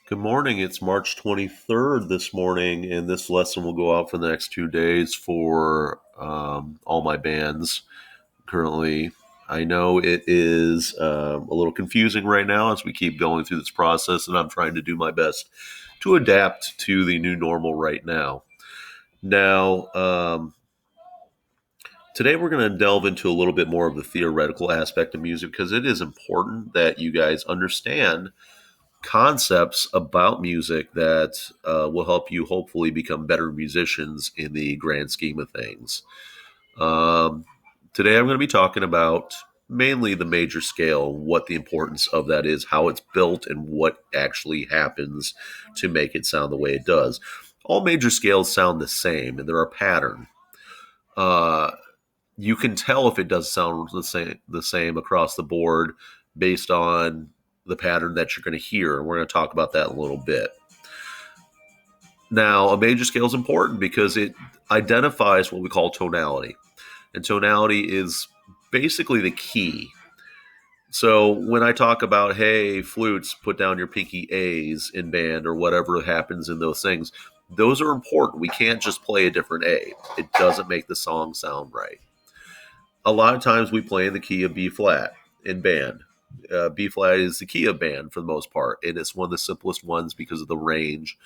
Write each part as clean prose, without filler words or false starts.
Good morning. It's March 23rd this morning, and this lesson will go out for the next 2 days for all my bands currently. I know it is a little confusing right now as we keep going through this process, and I'm trying to do my best to adapt to the new normal right now. Now, today we're going to delve into a little bit more of the theoretical aspect of music because it is important that you guys understand concepts about music that will help you hopefully become better musicians in the grand scheme of things. Um, Today, I'm going to be talking about mainly the major scale, what the importance of that is, how it's built, and what actually happens to make it sound the way it does. All major scales sound the same, and they're a pattern. Uh, you can tell if it does sound the same across the board based on the pattern that you're going to hear. And we're going to talk about that in a little bit. Now, a major scale is important because it identifies what we call tonality. And tonality is basically the key. So when I talk about, hey, flutes, put down your pinky A's in band or whatever happens in those things, those are important. We can't just play a different A. It doesn't make the song sound right. A lot of times we play in the key of B flat in band. B flat is the key of band for the most part, and it's one of the simplest ones because of the range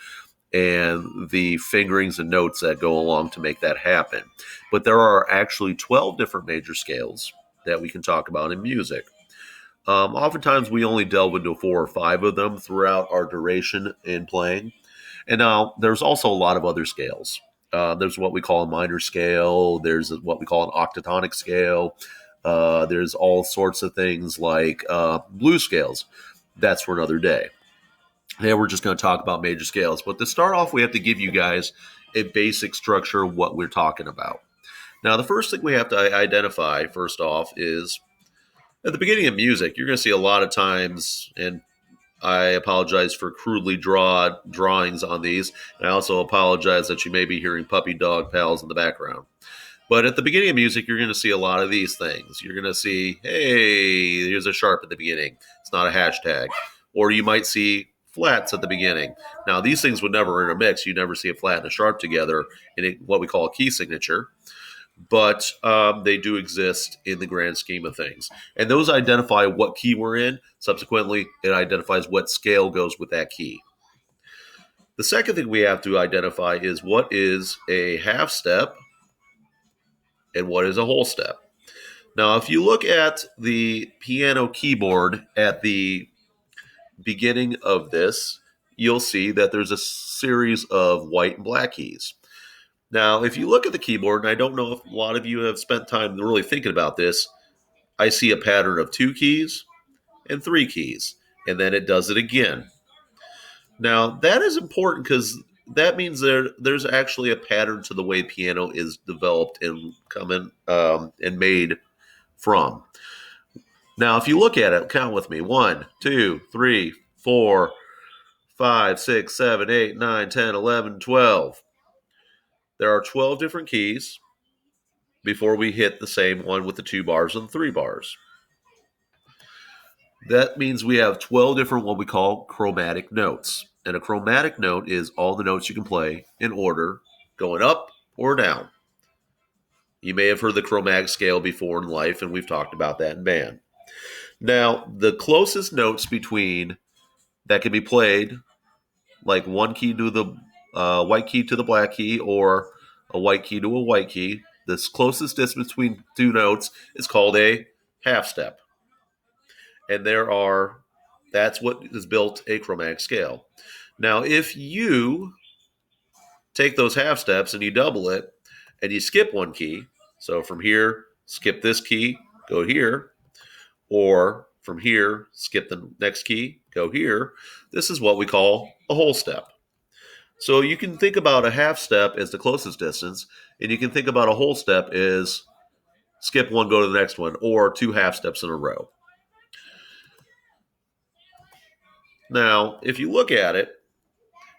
and the fingerings and notes that go along to make that happen. But there are actually 12 different major scales that we can talk about in music. Oftentimes we only delve into 4 or 5 of them throughout our duration in playing. And now there's also a lot of other scales. There's what we call a minor scale. There's what we call an octatonic scale. There's all sorts of things like blues scales. That's for another day. Today we're just going to talk about major scales. But to start off, we have to give you guys a basic structure of what we're talking about. Now, the first thing we have to identify, first off, is at the beginning of music, you're going to see a lot of times, and I apologize for crudely drawings on these. And I also apologize that you may be hearing puppy dog pals in the background. But at the beginning of music, you're going to see a lot of these things. You're going to see, hey, here's a sharp at the beginning. It's not a hashtag. Or you might see flats at the beginning. Now, these things would never intermix. You never see a flat and a sharp together in what we call a key signature. But they do exist in the grand scheme of things. And those identify what key we're in. Subsequently, it identifies what scale goes with that key. The second thing we have to identify is what is a half step and what is a whole step. Now, if you look at the piano keyboard at the beginning of this, you'll see that there's a series of white and black keys. Now, if you look at the keyboard, and I don't know if a lot of you have spent time really thinking about this, I see a pattern of 2 keys and 3 keys, and then it does it again. Now, that is important because that means there's actually a pattern to the way piano is developed and and made from. Now, if you look at it, count with me: 1, 2, 3, 4, 5, 6, 7, 8, 9, 10, 11, 12. There are 12 different keys before we hit the same one with the 2 bars and the 3 bars. That means we have 12 different what we call chromatic notes. And a chromatic note is all the notes you can play in order, going up or down. You may have heard the chromatic scale before in life, and we've talked about that in band. Now, the closest notes between that can be played, like one key to the white key to the black key, or a white key to a white key, this closest distance between 2 notes is called a half step. And that's what is built a chromatic scale. Now, if you take those half steps and you double it and you skip one key, so from here, skip this key, go here, or from here, skip the next key, go here, this is what we call a whole step. So you can think about a half step as the closest distance, and you can think about a whole step as skip one, go to the next one, or 2 half steps in a row. Now, if you look at it,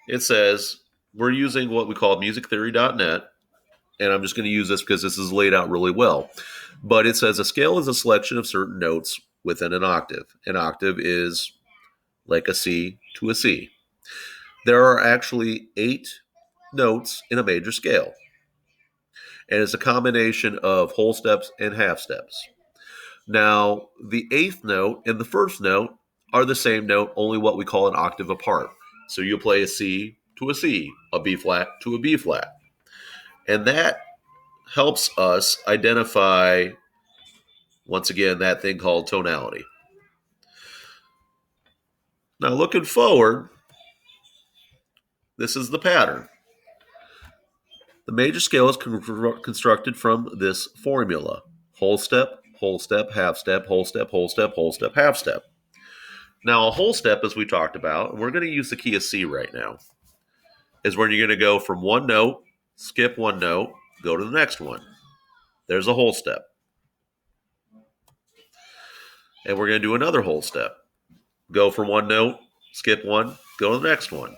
it says we're using what we call musictheory.net, and I'm just going to use this because this is laid out really well. But it says a scale is a selection of certain notes within an octave. An octave is like a C to a C. There are actually 8 notes in a major scale, and it's a combination of whole steps and half steps. Now, the 8th note and the first note are the same note, only what we call an octave apart. So you play a C to a C, a B flat to a B flat. And that helps us identify, once again, that thing called tonality. Now, looking forward, this is the pattern. The major scale is constructed from this formula: whole step, half step, whole step, whole step, whole step, half step. Now, a whole step, as we talked about, and we're going to use the key of C right now, is when you're going to go from one note, skip one note, go to the next one. There's a whole step. And we're going to do another whole step. Go from one note, skip one, go to the next one.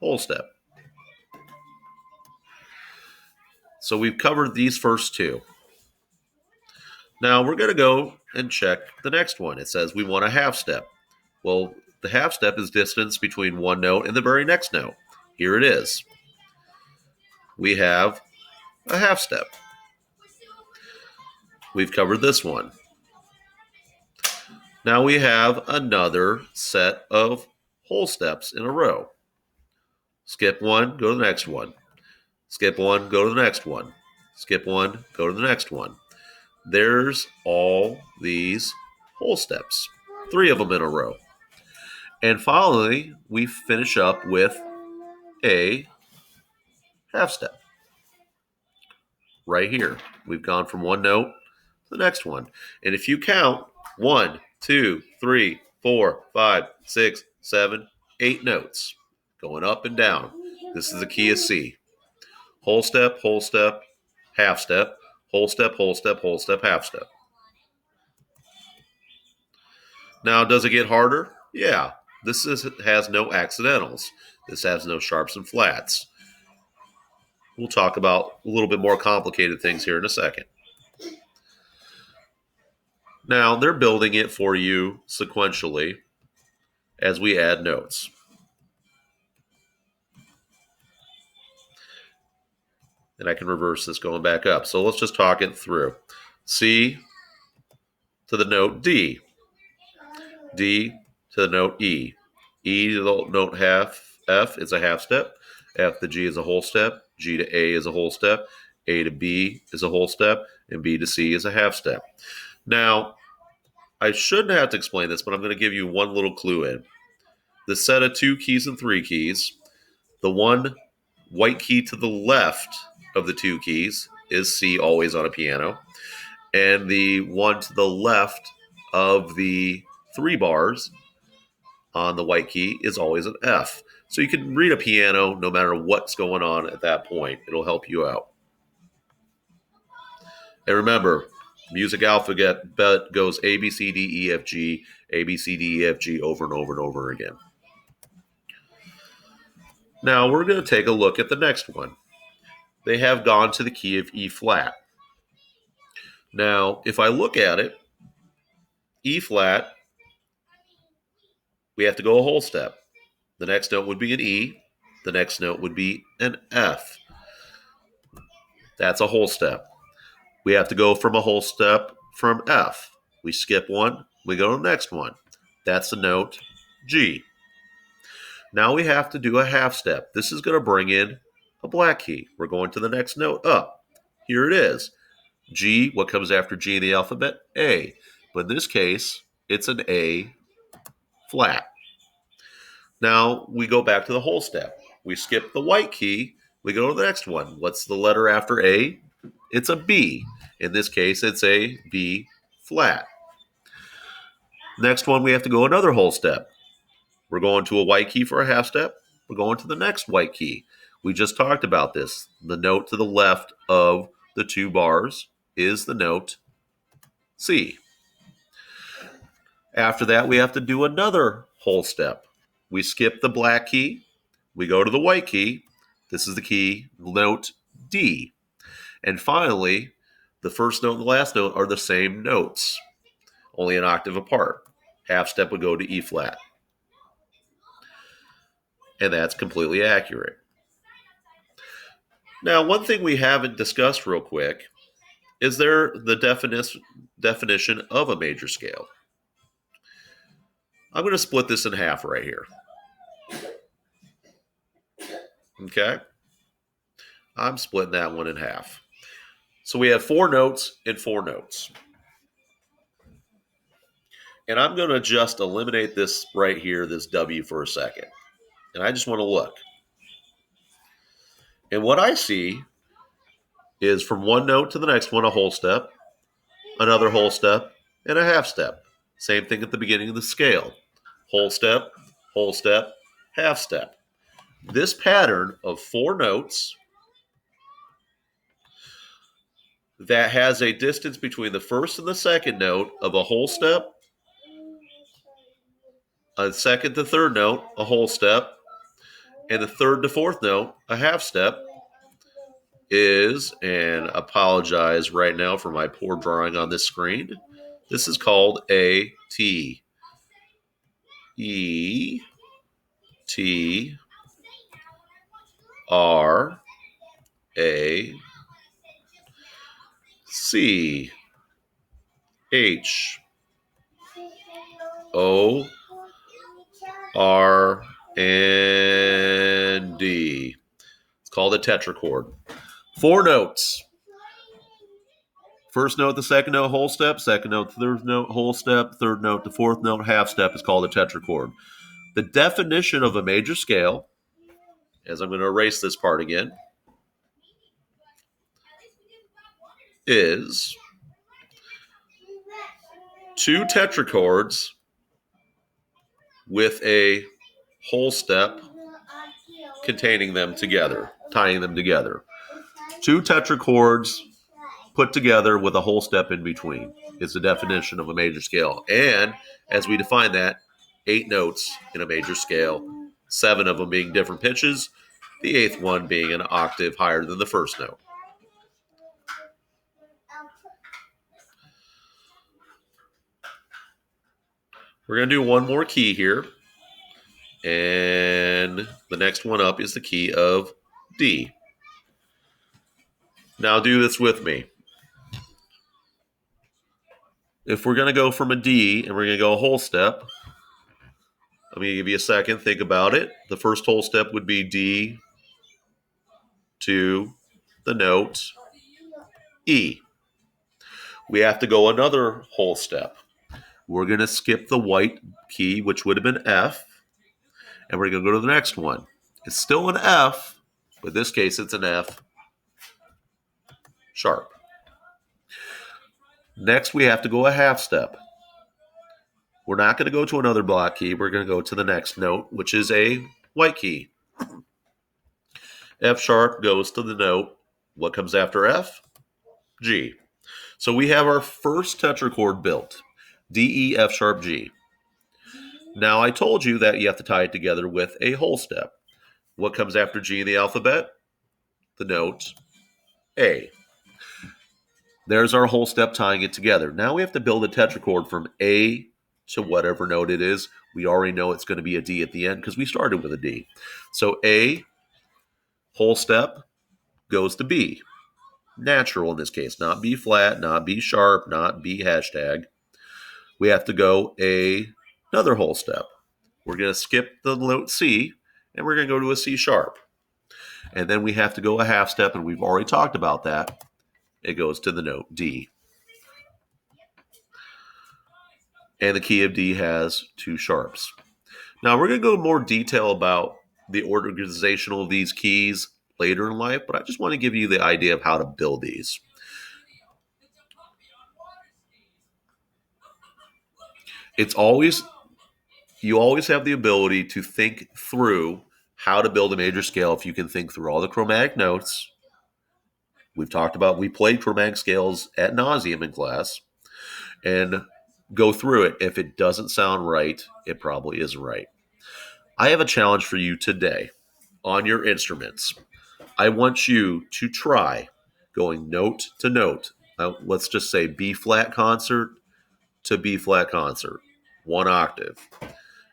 Whole step. So we've covered these first 2. Now we're going to go and check the next one. It says we want a half step. Well, the half step is distance between one note and the very next note. Here it is. We have a half step. We've covered this one. Now we have another set of whole steps in a row. Skip one, go to the next one. Skip one, go to the next one. Skip one, go to the next one. There's all these whole steps, 3 of them in a row. And finally, we finish up with a half step. Right here, we've gone from one note to the next one. And if you count 1, 2, 3, 4, 5, 6, 7, 8 notes going up and down. This is the key of C. Whole step, half step, whole step, half step. Now, does it get harder? Yeah. This has no accidentals. This has no sharps and flats. We'll talk about a little bit more complicated things here in a second. Now, they're building it for you sequentially as we add notes. And I can reverse this going back up. So let's just talk it through. C to the note D. D to the note E. E to the note half F is a half step. F to G is a whole step. G to A is a whole step. A to B is a whole step. And B to C is a half step. Now, I shouldn't have to explain this, but I'm going to give you one little clue in. The set of 2 keys and 3 keys, the one white key to the left of the 2 keys is C, always on a piano. And the one to the left of the 3 bars on the white key is always an F. So you can read a piano no matter what's going on at that point. It'll help you out. And remember, music alphabet goes A, B, C, D, E, F, G, A, B, C, D, E, F, G over and over and over again. Now we're going to take a look at the next one. They have gone to the key of E flat. Now, if I look at it, E flat, we have to go a whole step. The next note would be an E. The next note would be an F. That's a whole step. We have to go from a whole step from F. We skip one, we go to the next one. That's the note G. Now we have to do a half step. This is going to bring in a black key. We're going to the next note up. Here it is. G, what comes after G in the alphabet? A. But in this case, it's an A flat. Now we go back to the whole step. We skip the white key. We go to the next one. What's the letter after A? It's a B. In this case, it's a B flat. Next one, we have to go another whole step. We're going to a white key for a half step. We're going to the next white key. We just talked about this. The note to the left of the 2 bars is the note C. After that, we have to do another whole step. We skip the black key. We go to the white key. This is the key, note D. And finally, the first note and the last note are the same notes, only an octave apart. Half step would go to E flat. And that's completely accurate. Now, one thing we haven't discussed real quick is there the definition of a major scale. I'm going to split this in half right here. Okay? I'm splitting that one in half. So we have 4 notes and 4 notes. And I'm going to just eliminate this right here, this W, for a second. And I just want to look. And what I see is from one note to the next one, a whole step, another whole step, and a half step. Same thing at the beginning of the scale. Whole step, half step. This pattern of 4 notes that has a distance between the first and the second note of a whole step, a second to third note, a whole step, and the third to fourth note, a half step, is, and apologize right now for my poor drawing on this screen, this is called a T. E, T, R, A, C, H, O, R, and D. It's called a tetrachord. 4 notes. First note, the second note, whole step. Second note, third note, whole step. Third note, the fourth note, half step is called a tetrachord. The definition of a major scale, as I'm going to erase this part again, is 2 tetrachords with a whole step containing them together, tying them together. 2 tetrachords put together with a whole step in between is the definition of a major scale. And as we define that, 8 notes in a major scale, 7 of them being different pitches, the 8th one being an octave higher than the first note. We're going to do one more key here. And the next one up is the key of D. Now do this with me. If we're going to go from a D and we're going to go a whole step, let me give you a second. Think about it. The first whole step would be D to the note E. We have to go another whole step. We're going to skip the white key, which would have been F, and we're going to go to the next one. It's still an F, but in this case it's an F sharp. Next, we have to go a half step. We're not going to go to another black key. We're going to go to the next note, which is a white key. F sharp goes to the note. What comes after F? G. So we have our first tetrachord built. D, E, F sharp, G. Now I told you that you have to tie it together with a whole step. What comes after G in the alphabet? The note A. There's our whole step tying it together. Now we have to build a tetrachord from A to whatever note it is. We already know it's going to be a D at the end because we started with a D. So A, whole step, goes to B. Natural in this case, not B flat, not B sharp, not B hashtag. We have to go another whole step. We're going to skip the note C, and we're going to go to a C sharp. And then we have to go a half step, and we've already talked about that. It goes to the note D. And the key of D has 2 sharps. Now, we're going to go in more detail about the organizational of these keys later in life, but I just want to give you the idea of how to build these. You always have the ability to think through how to build a major scale if you can think through all the chromatic notes. We played chromatic scales ad nauseum in class, and go through it. If it doesn't sound right, it probably isn't right. I have a challenge for you today on your instruments. I want you to try going note to note. Now, let's just say B flat concert to B flat concert, 1 octave.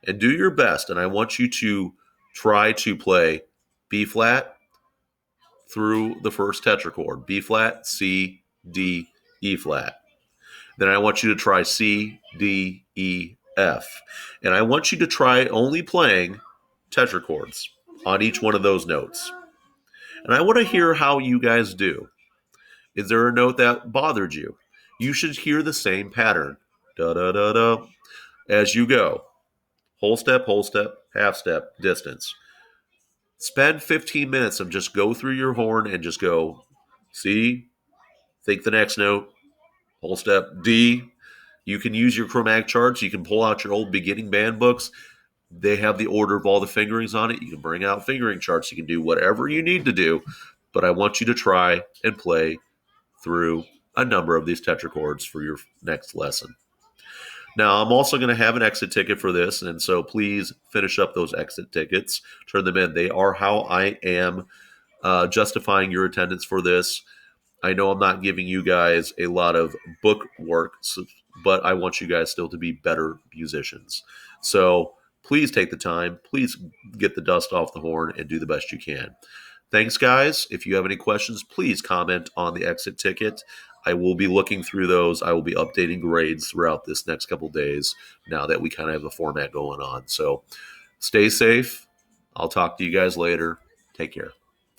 And do your best, and I want you to try to play B flat through the first tetrachord, B flat, C, D, E flat. Then I want you to try C, D, E, F. And I want you to try only playing tetrachords on each one of those notes. And I want to hear how you guys do. Is there a note that bothered you? You should hear the same pattern. Da da da da. As you go. Whole step, half step, distance. Spend 15 minutes of just go through your horn and just go C, think the next note, whole step, D. You can use your chromatic charts. You can pull out your old beginning band books. They have the order of all the fingerings on it. You can bring out fingering charts. You can do whatever you need to do. But I want you to try and play through a number of these tetrachords for your next lesson. Now, I'm also going to have an exit ticket for this, and so please finish up those exit tickets. Turn them in. They are how I am justifying your attendance for this. I know I'm not giving you guys a lot of book work, but I want you guys still to be better musicians. So please take the time. Please get the dust off the horn and do the best you can. Thanks, guys. If you have any questions, please comment on the exit ticket. I will be looking through those. I will be updating grades throughout this next couple days now that we kind of have a format going on. So stay safe. I'll talk to you guys later. Take care.